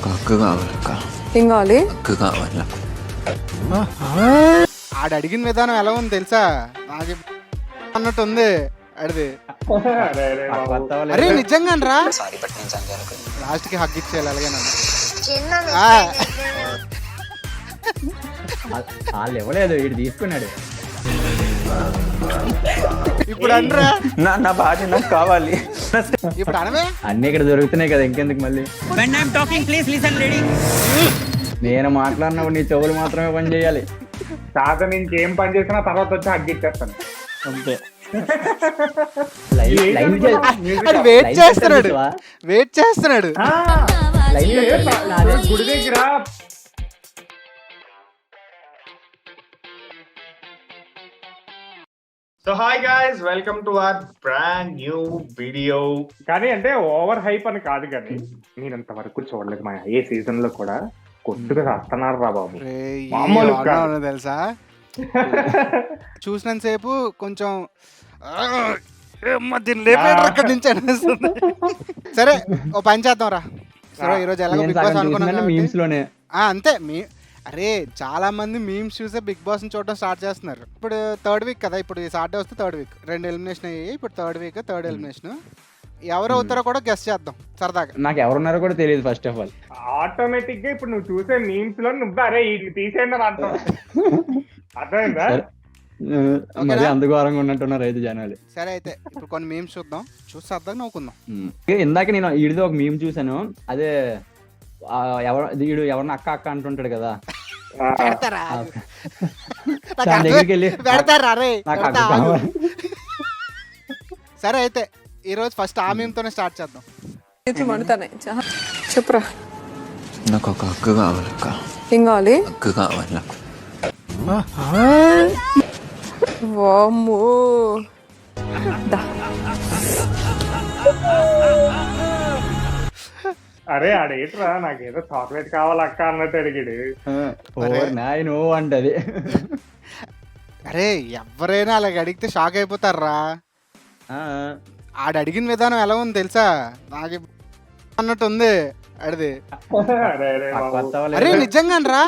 ఒక హక్కు కావాలక్క. ఏం కావాలి? హక్కు కావాలి. ఆడు అడిగిన విధానం ఎలా ఉంది తెలుసా? నాకు అన్నట్టు ఉంది అడిది. అరే నిజంగా రా, లాస్ట్ కి హక్ ఇచ్చేయాలి అలాగే నన్ను. వాళ్ళు ఇవ్వలేదు, వీడు తీసుకున్నాడు. ఇప్పుడు అనరా, నా భార్య నాకు కావాలి. ఇప్పుడు అనవే. అన్ని ఇక్కడ దొరుకుతున్నాయి కదా, ఇంకెందుకు మళ్ళీ? నేను మాట్లాడినప్పుడు నీ చెవులు మాత్రమే పని చేయాలి. తాత ఇంకేం పని చేసినా తర్వాత వచ్చి హగ్గిచ్చేస్తాను అంతే. అది వెయిట్ చేస్తున్నాడు, వెయిట్ చేస్తున్నాడు. గుడి దగ్గర so hi guys, welcome to our brand new video. కానీ అంటే ఓవర్ హైప్ అని కాదు, కానీ నేను అంతవరకు చూడలేదు మా ఏ సీజన్ లో కూడా. కొట్టుగా వస్తున్నారు రా బాబు, మామూలు కాదు. తెలుసా చూసినంత సేపు కొంచెం అక్కడి నుంచి అనిపిస్తుంది. సరే ఓ పని చేద్దాం రా. సరే ఈరోజు ఎలాగో బిగ్ బాస్ అనుకున్నాను మీమ్స్ లోనే అంతే. అరే చాలా మంది మీమ్స్ చూసే బిగ్ బాస్ చూడడం స్టార్ట్ చేస్తున్నారు. ఇప్పుడు థర్డ్ వీక్ కదా, ఇప్పుడు సాటర్డే వస్తే థర్డ్ వీక్, 2 ఎలిమినేషన్ అయ్యాయి. ఇప్పుడు థర్డ్ వీక్, థర్డ్ ఎలిమినేషన్. ఎవరు అవుతారో కూడా గెస్ చేద్దాం సరదాగా. నాకు ఎవరున్నారో కూడా తెలియదు ఫస్ట్ ఆఫ్ ఆల్. ఆటోమేటిక్ గా ఇప్పుడు నువ్వు చూసే మీమ్స్ లో నువ్వు అరే వీటిని తీసేయండి అని అర్థం. అర్థమైందా? మరి అందు ఘోరంగా ఉన్నట్టున్నారు అయితే జనాలు. సరే అయితే ఇప్పుడు కొన్ని మీమ్స్ చూద్దాం, చూసి అర్థం నవ్వుకుందాం. ఇందాక నేను ఈడిది ఒక మీమ్ చూసాను. అదే వీడు ఎవరిని అక్క అక్క అంటుంటాడు కదా, దగ్గరికి వెళ్ళి సరే అయితే ఈరోజు ఫస్ట్ ఆ మీమ్తోనే స్టార్ట్ చేద్దాం. చెప్పురా. నాకు ఒక హక్కు కావాలక్క. ఏం కావాలి? హక్కు కావాలి. వామ్మో. అరే ఆడేట్రా నాకేదో చాక్లెట్ కావాలక్క అన్నట్టు అడిగాడు. నాయనో అంటది. అరే ఎవరైనా అలాగ అడిగితే షాక్ అయిపోతారా. ఆడు అడిగిన విధానం ఎలా ఉంది తెలుసా? నాకు అన్నట్టు ఉంది అడిది. అరే నిజంగా రా,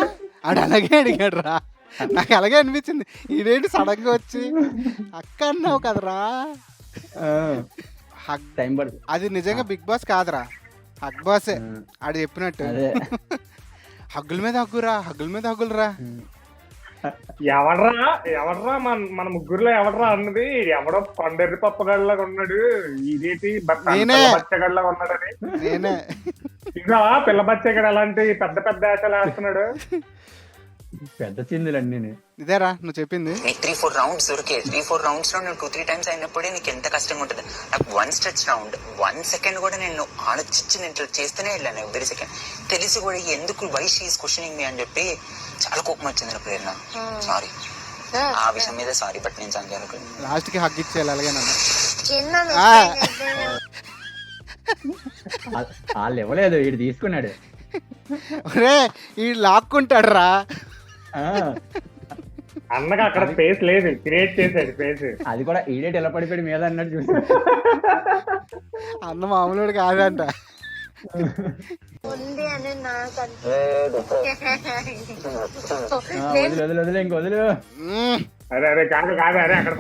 ఆడు అలాగే అడిగాడు రా. నాకు అలాగే అనిపించింది. ఇదేంటి సడన్ గా వచ్చి అక్క అన్నావు కదరా. అది నిజంగా బిగ్ బాస్ కాదురా, హగ్ బాసే. ఆడు చెప్పినట్టు హగ్గుల మీద హగ్గురా, హగ్గుల మీద హగ్గులరా. ఎవడ్రా మన ముగ్గురులో ఎవడ్రా అన్నది. ఎవడో కొండెర్రి పప్పగడ్లాగా ఉన్నాడు, ఇదేంటి బచ్చగడ్లాగా ఉన్నాడని. నేనే ఇంకా పిల్ల బచ్చగడ అలాంటి పెద్ద పెద్ద ఆటలు వేస్తున్నాడు. పెద్ద చిందులన్నీ ఇదేరా నువ్వు చెప్పింది. 3-4 రౌండ్స్ దొరికే 3-4 రౌండ్స్ లో నేను 2-3 టైమ్స్ అయినప్పుడే నీకు ఎంత కష్టంగా ఉంటుంది. నాకు 1 స్ట్రెచ్ రౌండ్ 1 సెకండ్ కూడా నేను ఆలోచించి నేను చేస్తూనే వెళ్ళాను ఎవ్రీ సెకండ్. తెలిసి కూడా ఎందుకు why she is questioning me అని చెప్పి చాలా కోపం వచ్చింది నా ప్రేరణ. సారీ ఆ విషయం మీద సారీ, బట్ నేను చంద్ర లాస్ట్ కి హగ్ ఇచ్చేయాలి అలాగే నన్ను. వాళ్ళు ఇవ్వలేదు, వీడు తీసుకున్నాడు. ఒరే ఈ లాక్కుంటాడు రా. అన్నగా అక్కడ స్పేస్ లేదు, క్రియేట్ చేశాడు స్పేస్. అది కూడా ఈడేట్ ఎలా పడిపోయాడు మీద అన్నట్టు చూసి. అన్న మామూలుడు కాదంట. వదిలే ఇంక వదిలు. అరే కాదు కాదు, అరే అక్కడ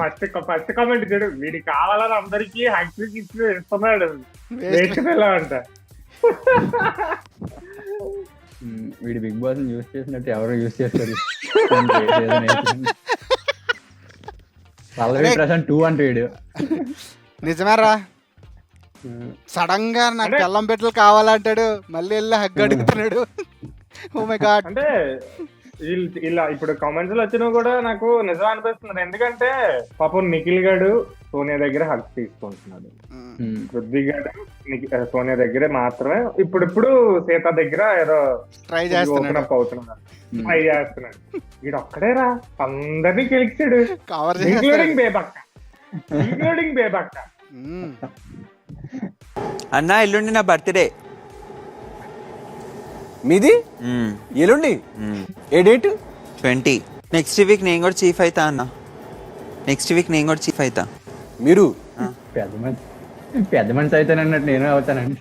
ఫస్ట్ కామెంట్ చూడు. వీడి కావాలని అందరికి హక్స్ ఇస్తున్నాడు, వేసుకునేలా అంట. వీడి బిగ్ బాస్ యూజ్ చేసినట్టు ఎవరు యూజ్ చేస్తారు. 2 అంటే వీడు నిజమేరా. సడన్ గా నాకు బెల్లం పెట్టలు కావాలంటాడు, మళ్ళీ వెళ్ళి హగ్ అడుగుతున్నాడు. Oh my god. అంటే ఇలా ఇప్పుడు కామెంట్స్ లో వచ్చినా కూడా నాకు నిజం అనిపిస్తుంది. ఎందుకంటే పాపం నిఖిల్ గాడు సోనియా దగ్గర హగ్ తీసుకుంటున్నాడు, పృథ్వీ గాడు సోనియా దగ్గరే మాత్రమే ఇప్పుడు సీత దగ్గర ఏదో ట్రై చేస్తున్నాడు, ట్రై చేస్తున్నాడు. వీడు ఒక్కడేరా అందరినీ గెలిచాడు, ఇంక్లూడింగ్ బేబక్క. అన్నా ఎల్లుండి నా బర్త్డే. మీది ఎల్లుండి ఏ డేట్? 20. నెక్స్ట్ వీక్ నేను కూడా చీఫ్ అవుతా అన్న. నెక్స్ట్ వీక్ నేను కూడా చీఫ్ అవుతా. మీరు పెద్ద మనిషి అయితేనన్నట్టు నేను అవుతానండి.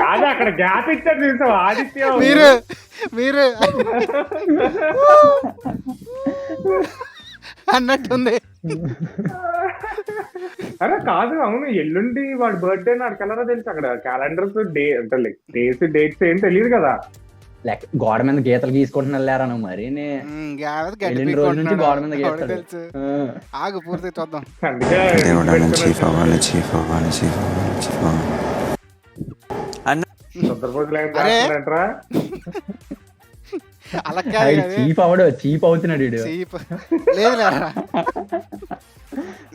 కాదు అక్కడ గ్యాప్ ఇచ్చారు చూసావు ఆదిత్య. మీరు అన్నట్టుంది. అరే కాదు అవును ఎల్లుండి వాడి బర్త్డే నాడు కలరా తెలుసు అక్కడ క్యాలెండర్స్ డే అంటే డేస్ డేట్స్ ఏం తెలియదు కదా. లెక్క గోడ మీద గీతలు గీసుకుంటున్నా లేరా నువ్వు మరి వెళ్ళిన రోజు నుంచి గోడ మీద గీస్తాడు. తెలుసు. ఆగు పూర్తి చూద్దాం. అందుకే చీఫ్ అవ్వాలి చీఫ్ అవ్వాలి చీఫ్ అవ్వాలి చీఫ్ అవ్వాలి అన్న. సుందరపోతులు ఏం అరే. చేస్తున్నారంటరా? అలా కాదు కదా. చీప్ అవడు చీప్ అవుతున్నాడు వీడు. చీప్ లేదు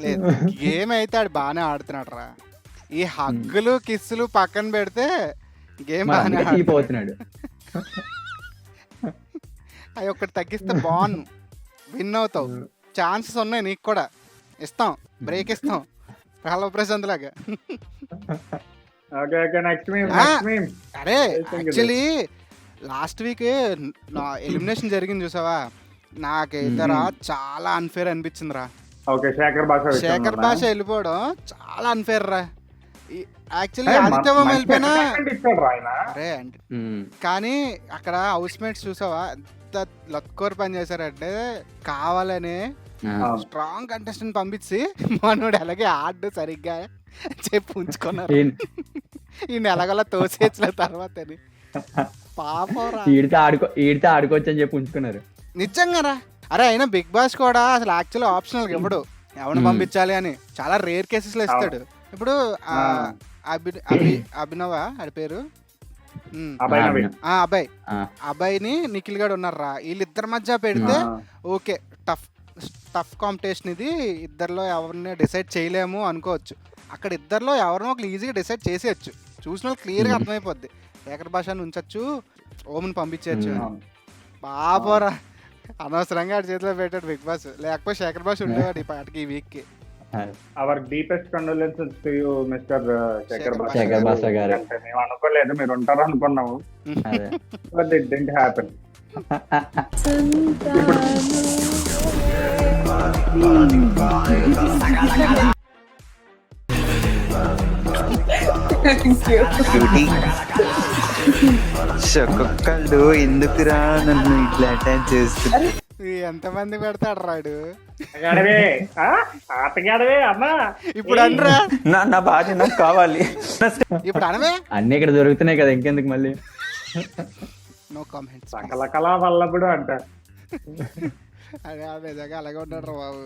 లేదు గేమ్ అయితే ఆడు బాగానే ఆడుతున్నాడు రా. ఈ హగ్గులు కిస్సులు పక్కన పెడితే గేమ్ మరి బాగానే అందుకే చీప్ ఆడుతున్నాడు. అవుతున్నాడు. అవి ఒకటి తగ్గిస్తే బాగుండు, విన్ అవుతావు. ఛాన్సెస్ ఉన్నాయి నీకు కూడా, ఇస్తాం బ్రేక్ ఇస్తాం హలో ప్రశాంత్ లాగా. ఓకే ఓకే నెక్స్ట్ మీమ్ ఆ. Next meme. అరే యాక్చువల్లీ లాస్ట్ వీక్ నా ఎలిమినేషన్ జరిగింది చూసావా, నాకైతే రా చాలా అన్ఫేర్ అనిపించింది రా. ఓకే శేఖర్ భాష విషయంలో శేఖర్ ఉందా? భాష వెళ్ళిపోవడం చాలా అన్ఫేర్ రా. యాక్చువల్లీ ఆదిత్యవం వెళ్ళిపోయినా మంచి ఇచ్చాడు రా ఆయన. అరే అంటే ఉమ్. కానీ అక్కడ హౌస్ మేట్స్ చూసావా ఎంత లక్కోరు పని చేశారంటే, కావాలని ఆ. స్ట్రాంగ్ కంటెస్టెంట్ పంపించి మనోడు అలాగే ఆడు సరిగ్గా చెప్పి ఉంచుకున్నారు. ఈ నెలగల తోసేట్ల తర్వాత పాపం రా. ఈడితే ఆడుకోవచ్చు అని చెప్పి ఉంచుకున్నారు. నిజంగా రా. అరే అయినా బిగ్ బాస్ కూడా అసలు యాక్చువల్ ఆప్షనల్ ఇవ్వడు ఎవరిని పంపించాలి అని, చాలా రేర్ కేసెస్ లో ఇస్తాడు. ఇప్పుడు అభినవ ఆడి పేరు అబ్బాయి నవీన్. అబ్బాయి ఆ. అబ్బాయిని నిఖిల్ గడు ఉన్నారా, వీళ్ళిద్దరి మధ్య పెడితే ఆ. ఓకే టఫ్ కాంపిటీషన్ ఇది, ఇద్దరిలో ఎవరిని డిసైడ్ చేయలేము అనుకోవచ్చు. అక్కడ ఇద్దరిలో ఎవరినో ఒకరు ఈజీగా డిసైడ్ చేసేయచ్చు, చూసిన వాళ్ళు క్లియర్గా అర్థమైపోద్ది. శేఖర్ భాషను ఉంచచ్చు, ఓమ్ని పంపించవచ్చు అని. బాబోరా అనవసరంగా ఆడి చేతిలో పెట్టాడు బిగ్ బాస్, లేకపోతే శేఖర్ భాష ఉండేవాడు ఈ పాటకి ఈ వీక్ కి. Our deepest condolences to you mister Shekhar Basha. Shekhar భాష గారు. అంటే మేము అనుకోలేదు మీరు ఉంటారు అనుకున్నాము, అదే. But it didn't happen. ఒక్కొక్కళ్ళు ఎందుకురా నన్ను ఇట్లా అటాచ్ చేస్తారు. ఎంతమంది పెడతాడు రాడు గడవే ఆటగాడవే అమ్మా. ఇప్పుడు అనరా, నా భార్య నాకు కావాలి. ఇప్పుడు అనవే. అన్ని ఇక్కడ దొరుకుతున్నాయి కదా, ఇంకెందుకు మళ్ళీ. No comments. సకల కళా వల్లప్పుడు అంట. అదే నిజంగా అలాగే ఉన్నాడు రా బాబు.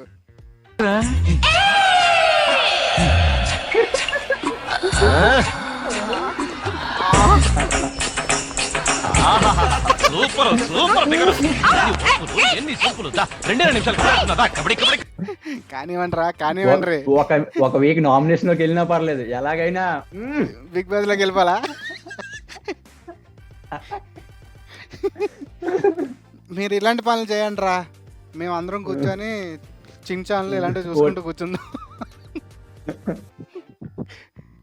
Super super figure. ఎన్ని సూపులు 2 నిమిషాలు కబడ్డీ కబడ్డీ. కానివ్వండి ఒక వీక్ నామినేషన్ లోకి వెళ్ళినా పర్లేదు, ఎలాగైనా బిగ్ బాస్ లోకి వెళ్ళిపోవాలా. మీరు ఇలాంటి పనులు చేయండి రా, మేము అందరం కూర్చొని చించాన్లు ఇలాంటివి చూసుకుంటూ కూర్చుందాం.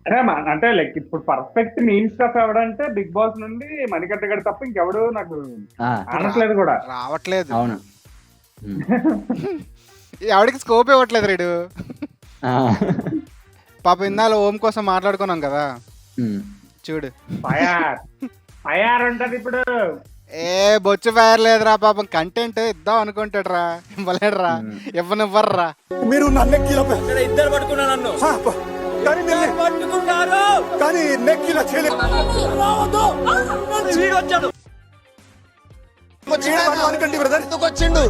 అరే అంటే లైక్ ఇప్పుడు పర్ఫెక్ట్ మీన్ స్టఫ్ ఎవడంటే బిగ్ బాస్ నుండి మణికట్ట గడి తప్ప ఇంకెవడు నాకు అనట్లేదు కూడా. రావట్లేదు. అవును. ఎవడికి స్కోప్ ఇవ్వట్లేదు రీడు. ఆ. పాప ఇందాల ఓం కోసం మాట్లాడుకున్నాం కదా, ఉమ్. చూడు ఫైర్ ఉంటది ఇప్పుడు. ఏ బొచ్చు ఫైర్ లేదురా పాపం, కంటెంట్ ఇద్దాం అనుకుంటాడు రా, ఇవ్వలేడు రా, ఇవ్వనివ్వరు రా. మీరు ఇద్దరు పట్టుకున్నా నన్ను కానీ నెక్కిలా చేయలేదు. అనకండి బ్రదర్, వచ్చిండు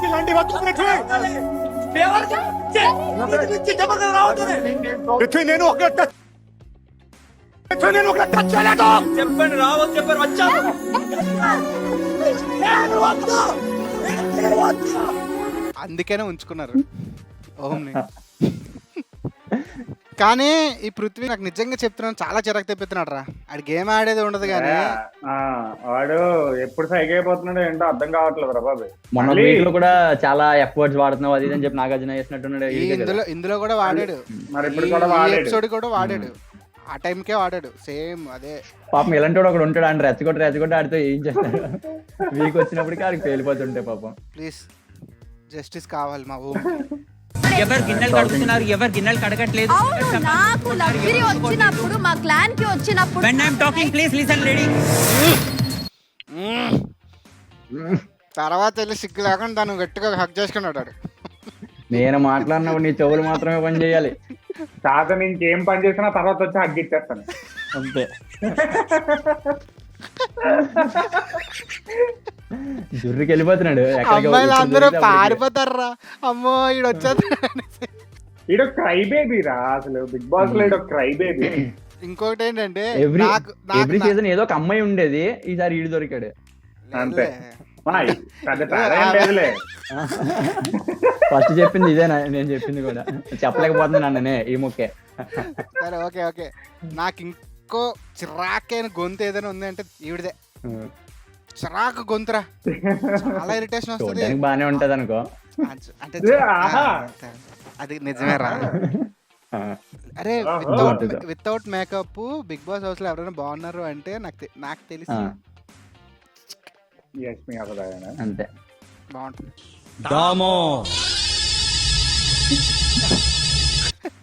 ఇలాంటి పృథ్వీ నేను ఒక చెప్పండి రావద్దు చెప్పారు వచ్చాను. అందుకనే ఉంచుకున్నారు ఓంని. కానీ ఈ పృథ్వీ నాకు నిజంగా చెప్తున్నాను చాలా చిరాకు తెప్పిస్తున్నాడు రా. ఆడి గేమ్ ఆడేది ఉండదు కానీ వాడు ఎప్పుడు సైక్ అయిపోతున్నాడు ఏంటో అర్థం కావట్లేదు రా బాబు. మొన్న వీక్ లో కూడా చాలా ఎఫర్ట్స్ వాడుతున్నావు అది ఇది అని చెప్పి నాగార్జున చేసినట్టున్నాడు. ఇందులో కూడా వాడాడు, మరి ఇప్పుడు కూడా వాడాడు. ఎపిసోడ్ కూడా వాడాడు, ఆ టైంకే వాడాడు సేమ్ అదే. పాపం ఇలాంటి వాడు ఒకడు ఉంటాడు అని రెచ్చగొట్టి ఆడితో ఏం చేస్తాడు. వీక్ వచ్చినప్పటికీ ఆడికి పేలిపోతుంటే పాపం. ప్లీజ్ జస్టిస్ కావాలి మా ఊరు. ఎవరు గిన్నెలు కడుగుతున్నారు, ఎవరు గిన్నెలు కడగట్లేదు. అవును, నాకు లగ్జరీ వచ్చినప్పుడు మా క్లాన్ కి వచ్చినప్పుడు When I'm talking, please listen, lady. తర్వాత వెళ్ళి సిగ్గు లేకుండా తను గట్టిగా హక్ చేసుకున్నాడు. నేను మాట్లాడినప్పుడు నీ చెవులు మాత్రమే పని చేయాలి. తాత ఇంకేం పని చేసినా తర్వాత వచ్చి హగ్గిచ్చేస్తాను అంతే. జుర్రికి వెళ్ళిపోతున్నాడు. అమ్మాయిలు అందరూ పారిపోతారా, అమ్మో ఈడు వచ్చేస్తాడు. ఈడో క్రై బేబీ రా అసలు, బిగ్ బాస్ లో ఈడో క్రై బేబీ. ఇంకొకటి ఏంటంటే ఎవ్రీ సీజన్ ఏదో ఒక అమ్మాయి ఉండేది, ఈసారి ఈడు దొరికాడు అంతే. పెద్ద తేడా ఏం లేదులే. ఫస్ట్ చెప్పింది ఇదేనా, నేను చెప్పింది కూడా చెప్పలేకపోతున్నాను అన్ననే ఈ ముక్కే. సరే ఓకే ఓకే. నాకు ఇంకో చిరాకైన గొంతు ఏదైనా ఉంది అంటే ఈవిడదే. చిరాకు గొంతురా, చాలా ఇరిటేషన్ వస్తుంది. చూడడానికి బానే ఉంటది అనుకో, అంటే అది నిజమే రా. అరే without makeup Bigg Boss house లో ఎవరైనా బాగున్నారు అంటే నాకు తెలిసి అంతే బాగుంటుంది.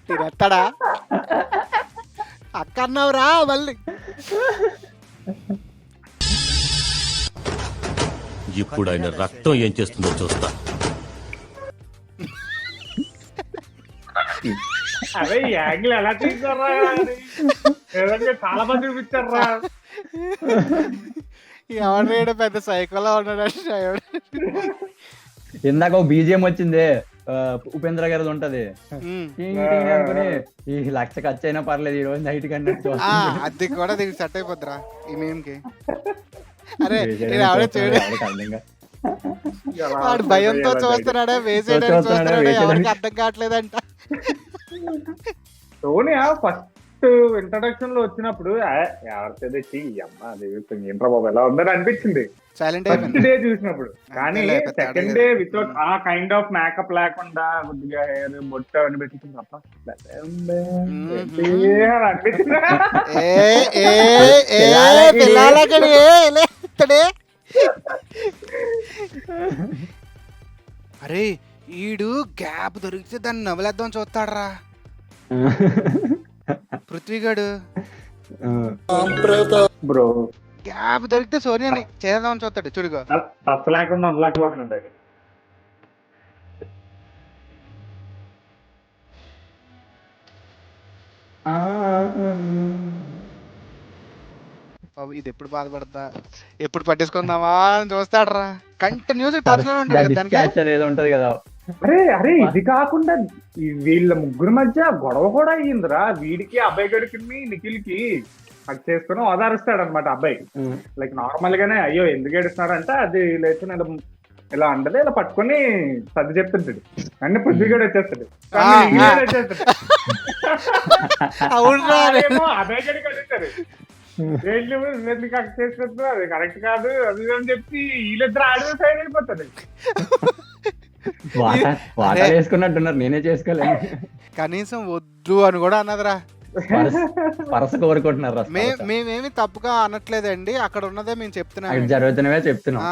తినేస్తాడా అక్క అన్నావురా మళ్ళీ. ఇప్పుడు ఆయన రక్తం ఏం చేస్తుందో చూస్తా. అదే యాంగిల్ ఎలా తీసారా, చాలా మంది చూపించారా. ఎవరు పెద్ద సైకోలా ఉన్నాడు. ఇందాక ఒక బీజిఎం వచ్చింది, ఉపేంద్ర గారిది ఉంటది అనుకుని ఈ లక్ష ఖర్చు అయినా పర్లేదు ఈ రోజు నైట్ కన్నా అది కూడా దీనికి సెట్ అయిపోద్దిరా ఈ మేమ్ కి. అరే ఆవిడ చూడు, వాడు భయంతో చూస్తున్నాడే, వేసేయడానికి చూస్తున్నాడే, ఎవరికి అర్థం కావట్లేదంట. సోనియా ఫస్ట్ ఇంట్రడక్షన్ లో వచ్చినప్పుడు ఎవరితో తెచ్చి అమ్మ అది ఏంట్రా బాబు ఎలా ఉందని అనిపించింది ఫస్ట్ డే చూసినప్పుడు. కానీ సెకండ్ డే వితౌట్ ఆ కైండ్ ఆఫ్ మేకప్ లేకుండా కొద్దిగా హెయిర్ బొట్టు అని పెట్టింది తప్ప అరే ఈడు గ్యాప్ దొరికితే దాన్ని నవ్వులేద్దాం చూస్తాడరా పృథ్వీగాడు. బ్రో గ్యాప్ దొరికితే సోనియాని చేద్దామని చూస్తాడు చూడుగా. అసలు లేకుండా ఉండలేకపోతున్నాడు. ఇది ఎప్పుడు బాధపడతా, ఎప్పుడు పట్టించుకుందామా అని చూస్తాడరా. కంటిన్యూస్ ఉంటది కదా. అరే ఇది కాకుండా వీళ్ళ ముగ్గురు మధ్య గొడవ కూడా అయ్యిందిరా. వీడికి అబ్బాయి గడికి నిఖిల్ కి అది చేసుకుని ఓదారుస్తాడు అనమాట అబ్బాయి. లైక్ నార్మల్ గానే అయ్యో ఎందుకు ఏడుస్తున్నారంటే అది లేచి ఇలా అంటది, ఇలా పట్టుకొని సర్ది చెప్తుంటాడు. అన్ని పృథ్వీగాడు వచ్చేస్తాడు, అబ్బాయి గడికి అడుగుతారు చేసుకుంటున్నారు అది కరెక్ట్ కాదు అది అని చెప్పి వీళ్ళిద్దరు ఆడిన సైడ్ వెళ్ళిపోతాడు. వేసుకున్నట్టున్నారు, నేనే చేసుకోలేను. కనీసం వద్దు అని కూడా అన్నదిరా. పరస కోరుకుంటున్నారు. మేమేమి తప్పుగా అనట్లేదండి, అక్కడ ఉన్నదే మేము చెప్తున్నాం, జరుగుతున్నవే చెప్తున్నాం.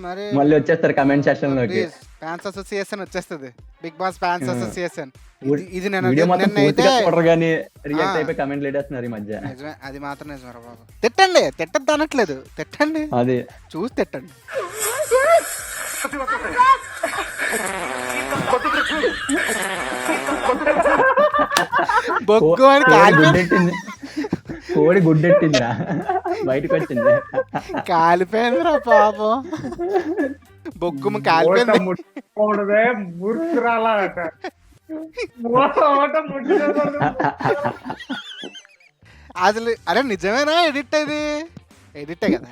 మరి మళ్ళీ వచ్చేస్తారు కమెంట్ సెక్షన్ లోకి. ఫ్యాన్స్ అసోసియేషన్ వచ్చేస్తుంది, బిగ్ బాస్ ఫ్యాన్స్ అసోసియేషన్. ఇది కమెంట్ లేడేస్తున్నారు ఈ మధ్య. నిజమే, అది మాత్రం నిజమే బాబు. తిట్టండి, తిట్టద్దు అనట్లేదు, తిట్టండి, అది చూసి తిట్టండి. బొగ్గు అని కోడి గుడ్డెట్టిందిరా, బయటకు వచ్చింది, కాలిపోయిందిరా పాపం. బొగ్గు కాలిపోయింది. అసలు అరే నిజమేనా ఎడిట్? అది ఎడిటే కదా.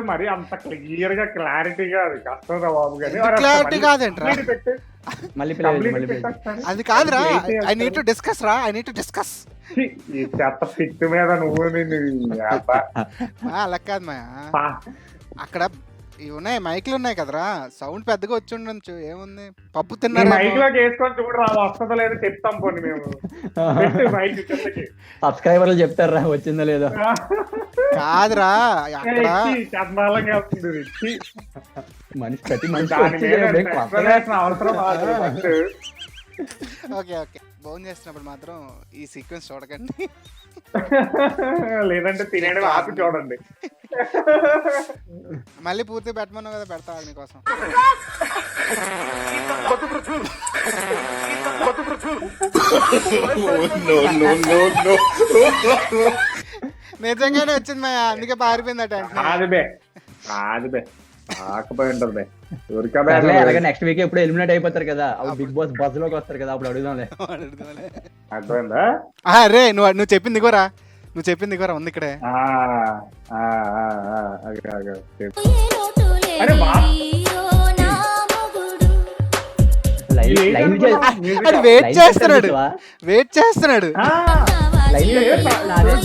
మరి అంత క్లియర్ గా క్లారిటీగా కష్టం రా బాబు. క్లారిటీ కాదేంట్రా, అది కాదురా. ఐ నీడ్ టు డిస్కస్ రా, ఐ నీడ్ టు డిస్కస్. ఈ చెత్త పిట్టు మీద నువ్వు అలా కాదు మా, అక్కడ ఇవి ఉన్నాయి, మైక్లు ఉన్నాయి కదరా, సౌండ్ పెద్దగా వచ్చి ఉండొచ్చు. ఏముంది, పప్పు తిన్నారు మైక్ లోకి వేసుకొని చూడరా వస్తుందో లేదో చెప్తాం. పోనీ మేము సబ్స్క్రైబర్లు చెప్తారా వచ్చిందో లేదో. కాదురా, అక్కడ మనిషి ప్రతి మనిషి దాని మీద వచ్చి కొత్తగా explanation అవసరం కాదు first. ఓకే ఓకే బౌన్ చేస్తున్నప్పుడు మాత్రం ఈ సీక్వెన్స్ చూడకండి. లేదంటే తినేది ఆపి చూడండి. మళ్ళీ పూర్తి పెట్టమన్నావు కదా, పెడతా నీకోసం. నిజంగానే వచ్చింది మా, అందుకే పారిపోయింది అట. కాదు బే కాకపోయి ఉంటది బే. అలాగే నెక్స్ట్ వీక్ ఎప్పుడు ఎలిమినేట్ అయిపోతారు కదా, అప్పుడు బిగ్ బాస్ బస్ లోకి వస్తారు కదా, అప్పుడు అడుగుదాంలే. అర్థమైందా? రే నువ్వు చెప్పింది ఇగోరా, ఉంది ఇక్కడే. అరే అది వెయిట్ చేస్తున్నాడు.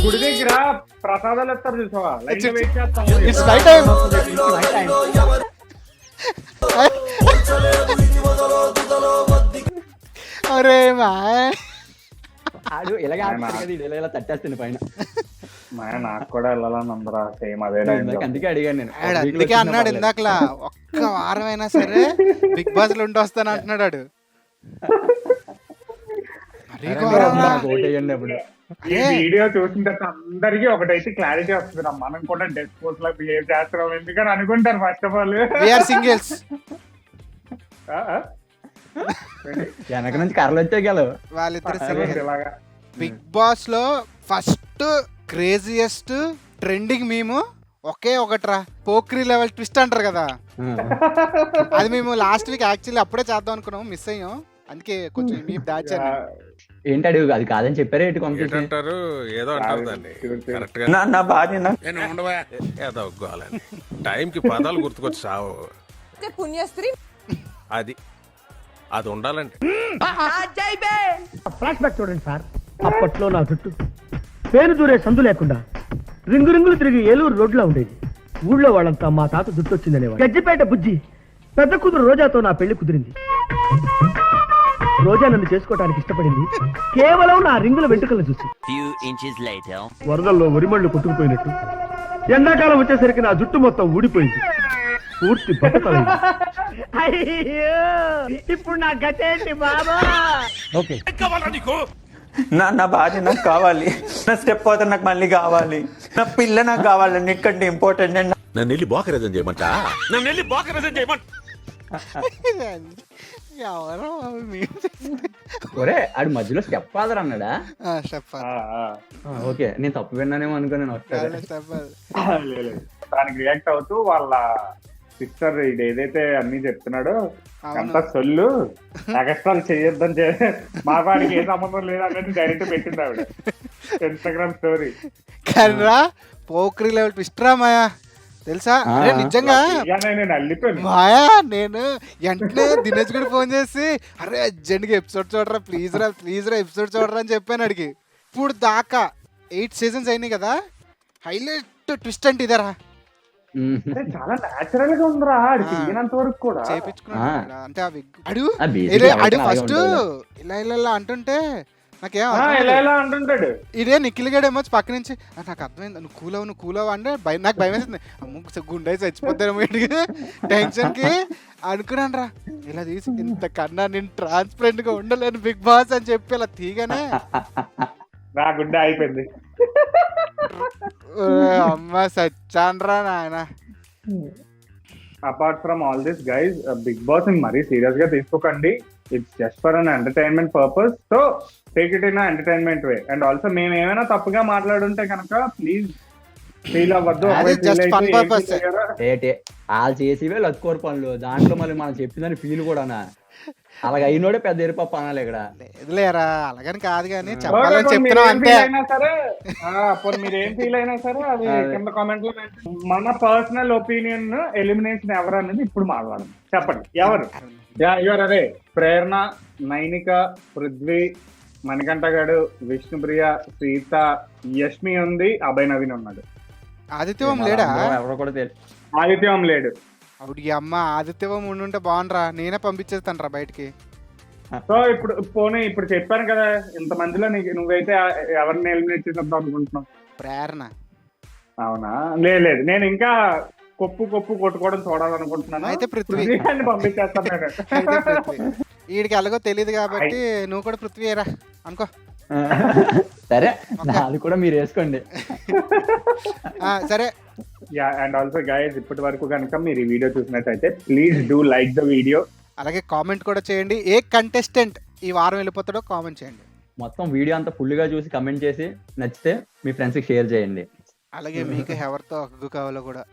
గుడి దగ్గర ప్రసాదాలు ఎత్తారు చూసావా, లైన్ లో వెయిట్ చేస్తాం. It's night time. అరే మా ఇలాగే ఆడుతారు కదా, ఇది ఇలా తట్టేస్తుంది పైన. నాకు కూడా వెళ్ళాలని ఉందరా, సేమ్ అదే అందుకే అడిగాను నేను. అందుకే అన్నాడు ఇందాకలా, ఒక్క వారం అయినా సరే బిగ్ బాస్ లో ఉండి వస్తాను అంటున్నాడు వాడు. ఈ వీడియో చూసిన తర్వాత అందరికి ఒకటైతే క్లారిటీ వస్తుంది, మనం కూడా డెత్ పోస్ట్ లా బిహేవ్ చేస్తున్నాం ఎందుకని అనుకుంటారు first of all. We are singles. వెనక నుంచి కర్రలు వచ్చాయి వాళ్ళిద్దరు బిగ్ బాస్ లో ఫస్ట్ క్రేజియస్ట్ ట్రెండింగ్ మేము ఒకే ఒకట్రా, పోక్రీ లెవెల్ ట్విస్ట్ అంటారు కదా, అది మేము లాస్ట్ వీక్ యాక్చువల్లీ అప్పుడే చేద్దాం అనుకున్నాము, మిస్ అయ్యాం, అందుకే కొంచెం మేము దాచాను. ఏంటి అడుగు, అది కాదని చెప్పారే ఏంటి అంటారు, ఏదో అంటారు దాన్ని కరెక్ట్ గా. నా భార్య ఏదో టైంకి పదాలు గుర్తుకొచ్చి సావు. పుణ్యస్త్రీ అది ఉండాలండి. ఫ్లాష్ బ్యాక్ చూడండి సార్. అప్పట్లో నా జుట్టు పేరు దూరే సందు లేకుండా రింగు రింగులు తిరిగి ఏలూరు రోడ్లో ఉండేది. ఊళ్ళో వాళ్ళంతా మా తాత జుట్టు వచ్చిందనేవాడు. గజ్జిపేట బుజ్జి పెద్ద కూతురు రోజాతో నా పెళ్లి కుదిరింది. రోజా నన్ను చేసుకోవడానికి ఇష్టపడింది కేవలం నా రింగుల వెంట్రుకలను చూసి. వరదల్లో వరిమళ్ళు కొట్టుకుపోయినట్టు ఎండాకాలం వచ్చేసరికి నా జుట్టు మొత్తం ఊడిపోయింది, పూర్తి బట్టతలైంది. ఇప్పుడు నా గతేంటి బాబా? ఓకే నా భార్య నాకు కావాలి, నా స్టెప్ అవుతారు నాకు మళ్ళీ కావాలి, నా పిల్ల నాకు కావాలి, నీకంటే ఇంపార్టెంట్. నన్ను వెళ్ళి బోకరేజం చేయమంట. ఒరే ఆడు మధ్యలో స్టెప్ ఫాదర్ అన్నాడా? ఓకే, నేను తప్పు విన్నానేమో అనుకున్నాను. దానికి రియాక్ట్ అవుతూ వాళ్ళ సిస్టర్ ఇది ఏదైతే అన్ని చెప్తున్నాడో అంత సొల్లు ఎగస్ట్రాలు చేయొద్దని మా వాడికి ఏ సంబంధం లేదు అన్నట్టు డైరెక్ట్ పెట్టింది ఆవిడ ఇన్స్టాగ్రామ్ స్టోరీ. కానీ పోక్రీ లెవెల్ ట్విస్ట్ రా మాయా, తెలుసా? నిజంగా మాయా, నేను వెంటనే దినేష్ కూడా ఫోన్ చేసి అరే అర్జెంట్గా ఎపిసోడ్ చూడరా ప్లీజ్ రా ఎపిసోడ్ చూడరా అని చెప్పాను అడిగి. ఇప్పుడు దాకా 8 seasons అయినాయి కదా, హైలైట్ ట్విస్ట్ అంటే ఇదరా. చాలా నేచురల్ గా ఉందిరా దిగినంత వరకు కూడా చేపించుకున్నాడు. అంటే అడు ఫస్ట్ ఇలా అంటుంటే నాకేం అంటుంటాడు, ఇదే నిఖిల్ గడేమో పక్క నుంచి నాకు అర్థమైంది, నువ్వు కూలవు అంటే నాకు భయం వేసింది, అమ్మ గుండె చచ్చిపోతాను టెన్షన్ కి అనుకున్నాను రా. ఇలా తీసి ఇంతకన్నా నేను ట్రాన్స్పరెంట్ గా ఉండలేను బిగ్ బాస్ అని చెప్పి ఇలా తీగానే నా గుండె అయిపోయింది. అమ్మ సచ్చాన్రా నాయన. Apart from all this guys, Bigg Boss ని మరీ సీరియస్ గా తీసుకోకండి. It's just for an entertainment purpose, so take it in entertainment way. And also మేము ఏమైనా తప్పుగా మాట్లాడుంటే కనుక ప్లీజ్ ఫీల్ అవ్వద్దు. వాళ్ళు చేసేవే లత్కోరు పనులు, దాంట్లో మళ్ళీ మనం చెప్పిందని ఫీల్ కూడానా? అలాగ అయినోడే పెద్ద ఎరుపప్పు అనాలి ఇక్కడ. లేరా అలాగని కాదు కానీ చెప్పాలని చెప్తున్నా అంటే. మీరేం ఫీల్ అయినా సరే అది కింద కామెంట్ లో మన పర్సనల్ ఒపీనియన్ ఎలిమినేషన్ ఎవరు అనేది ఇప్పుడు మాట్లాడడం. చెప్పండి ఎవరు? అదే ప్రేరణ, నైనిక, పృథ్వీ, మణికంఠ గారు, విష్ణుప్రియ, సీత, యష్మి ఉంది, అభయ్ నవీన్ ఉన్నాడు. ఆదిత్యవం లేడా? ఎవరో కూడా తెలియదు. ఆదిత్యవం లేడు. అప్పుడు అమ్మ ఆదిత్యవం ఉండుంటే బాగుండ్రా, నేనే పంపించేస్తాను రా బయటికి. సో ఇప్పుడు పోనీ ఇప్పుడు చెప్పాను కదా, ఇంత మందిలో నువ్వైతే ఎవరిని ఎలిమినేట్ చేసేద్దాం అనుకుంటున్నావు? ప్రేరణ. అవునా? లేదు నేను ఇంకా కొప్పు కొట్టుకోవడం చూడాలనుకుంటున్నాను. అయితే పృథ్వీ. పృథ్వీ గారిని పంపించేస్తాను నేను. అయితే పృథ్వీ. వీడికి ఎలాగో తెలియదు కాబట్టి నువ్వు కూడా పృథ్వీ రా అనుకో. సరే నాది కూడా మీరు వేసుకోండి. సరే. యా, అండ్ ఆల్సో గైస్, ఇప్పటి వరకు కనుక మీరు ఈ వీడియో చూసినట్టయితే please do like the video. అలాగే కామెంట్ కూడా చేయండి. ఏ కంటెస్టెంట్ ఈ వారం వెళ్ళిపోతాడో కామెంట్ చేయండి. మొత్తం వీడియో అంతా ఫుల్ గా చూసి కమెంట్ చేసి నచ్చితే మీ ఫ్రెండ్స్ కి షేర్ చేయండి. అలాగే మీకు ఎవరితో హక్కు కావాలో కూడా.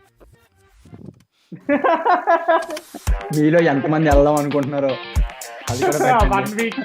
మీలో ఎంతమంది వెళ్దాం అనుకుంటున్నారో అది కూడా 1 వీక్